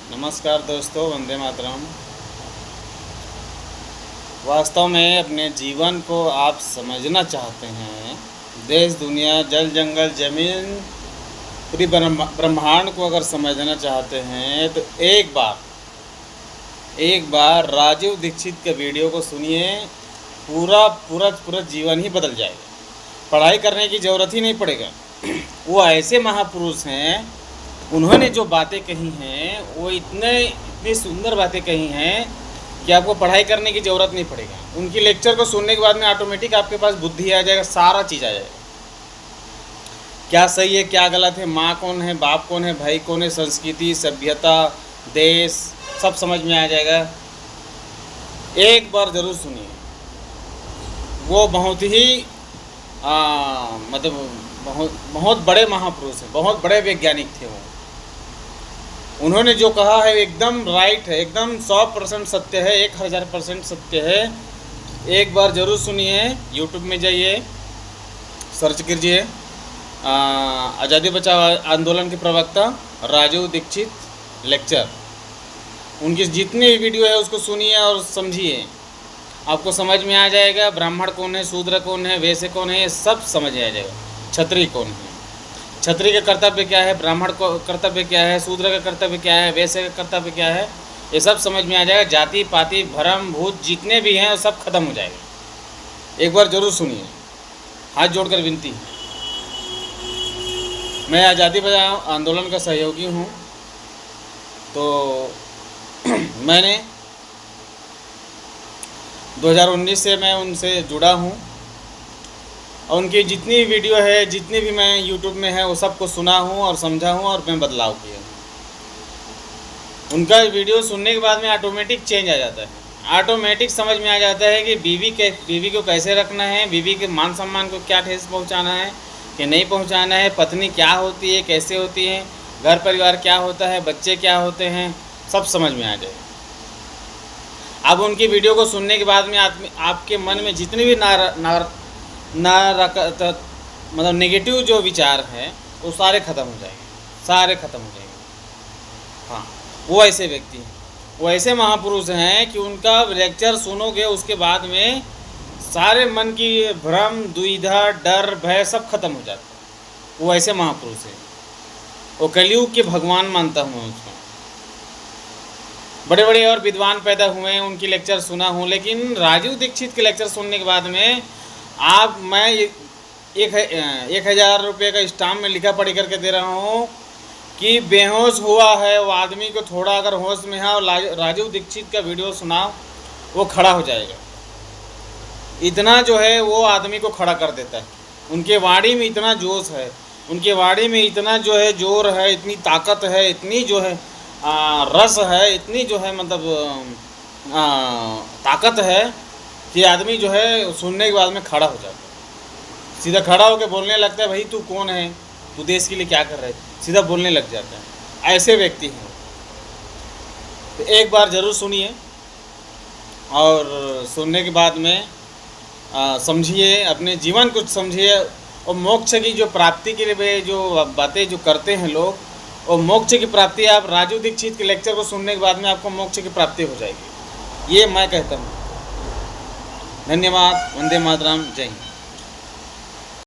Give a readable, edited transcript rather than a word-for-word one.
नमस्कार दोस्तों, वंदे मातरम। वास्तव में अपने जीवन को आप समझना चाहते हैं, देश दुनिया जल जंगल ज़मीन पूरी ब्रह्मांड को अगर समझना चाहते हैं तो एक बार राजीव दीक्षित के वीडियो को सुनिए। पूरा पूरा पूरा जीवन ही बदल जाएगा। पढ़ाई करने की ज़रूरत ही नहीं पड़ेगा। वो ऐसे महापुरुष हैं, उन्होंने जो बातें कही हैं वो इतनी सुंदर बातें कही हैं कि आपको पढ़ाई करने की ज़रूरत नहीं पड़ेगा। उनकी लेक्चर को सुनने के बाद में ऑटोमेटिक आपके पास बुद्धि आ जाएगा, सारा चीज़ आ जाएगा। क्या सही है, क्या गलत है, माँ कौन है, बाप कौन है, भाई कौन है, संस्कृति, सभ्यता, देश, सब समझ में आ जाएगा। एक बार ज़रूर सुनिए। वो बहुत ही मतलब बहुत बड़े महापुरुष हैं, बहुत बड़े वैज्ञानिक थे वो। उन्होंने जो कहा है एकदम राइट है, एकदम 100% सत्य है, 1000% सत्य है। एक बार ज़रूर सुनिए। यूट्यूब में जाइए, सर्च कीजिए आज़ादी बचाओ आंदोलन के प्रवक्ता राजीव दीक्षित लेक्चर। उनकी जितनी भी वीडियो है उसको सुनिए और समझिए, आपको समझ में आ जाएगा। ब्राह्मण कौन है, शूद्र कौन है, वैश्य कौन है, ये सब समझ में आ जाएगा। क्षत्रिय कौन है, क्षत्रिय का कर्तव्य क्या है, ब्राह्मण का कर्तव्य क्या है, शूद्र का कर्तव्य क्या है, वैश्य का कर्तव्य क्या है, ये सब समझ में आ जाएगा। जाति पाति भ्रम भूत जितने भी हैं वो सब खत्म हो जाएगा। एक बार ज़रूर सुनिए, हाथ जोड़कर विनती है। मैं आज़ादी बचाओ आंदोलन का सहयोगी हूँ, तो मैंने 2019 से मैं उनसे जुड़ा हूँ और उनकी जितनी वीडियो है, जितनी भी मैं यूट्यूब में है, वो सबको सुना हूँ और समझा हूँ और मैं बदलाव किया। उनका वीडियो सुनने के बाद में ऑटोमेटिक चेंज आ जाता है। ऑटोमेटिक समझ में आ जाता है कि बीवी को कैसे रखना है, बीवी के मान सम्मान को क्या ठेस पहुँचाना है कि नहीं पहुँचाना है, पत्नी क्या होती है, कैसे होती है, घर परिवार क्या होता है, बच्चे क्या होते हैं, सब समझ में आ जाएगा। अब उनकी वीडियो को सुनने के बाद में आपके मन में जितने भी मतलब नेगेटिव जो विचार हैं वो सारे ख़त्म हो जाएंगे, सारे ख़त्म हो जाएंगे। हाँ, वो ऐसे व्यक्ति हैं, वो ऐसे महापुरुष हैं कि उनका लेक्चर सुनोगे उसके बाद में सारे मन की भ्रम, दुविधा, डर, भय सब खत्म हो जाता है। वो ऐसे महापुरुष हैं। वो कलयुग के भगवान मानता हूँ मैं उसको। बड़े बड़े और विद्वान पैदा हुए हैं, उनकी लेक्चर सुना हूँ, लेकिन राजीव दीक्षित के लेक्चर सुनने के बाद में मैं 1000 रुपये का स्टाम्प में लिखा पढ़ी करके दे रहा हूँ कि बेहोश हुआ है वो आदमी को थोड़ा अगर होश में है और राजीव दीक्षित का वीडियो सुनाओ, वो खड़ा हो जाएगा। इतना जो है वो आदमी को खड़ा कर देता है। उनके वाणी में इतना जोश है, उनके वाणी में इतना जो है जोर है, इतनी ताकत है, इतनी जो है रस है, इतनी जो है मतलब ताकत है कि आदमी जो है सुनने के बाद में खड़ा हो जाता है। सीधा खड़ा होकर बोलने लगता है, भाई तू कौन है, तू देश के लिए क्या कर रहा है, सीधा बोलने लग जाता है। ऐसे व्यक्ति हैं। तो एक बार ज़रूर सुनिए और सुनने के बाद में समझिए, अपने जीवन को समझिए। और मोक्ष की जो प्राप्ति के लिए जो बातें जो करते हैं लोग, और मोक्ष की प्राप्ति, आप राजीव दीक्षित के लेक्चर को सुनने के बाद में आपको मोक्ष की प्राप्ति हो जाएगी, ये मैं कहता हूँ। धन्यवाद। वंदे मातरम। जय हिंद।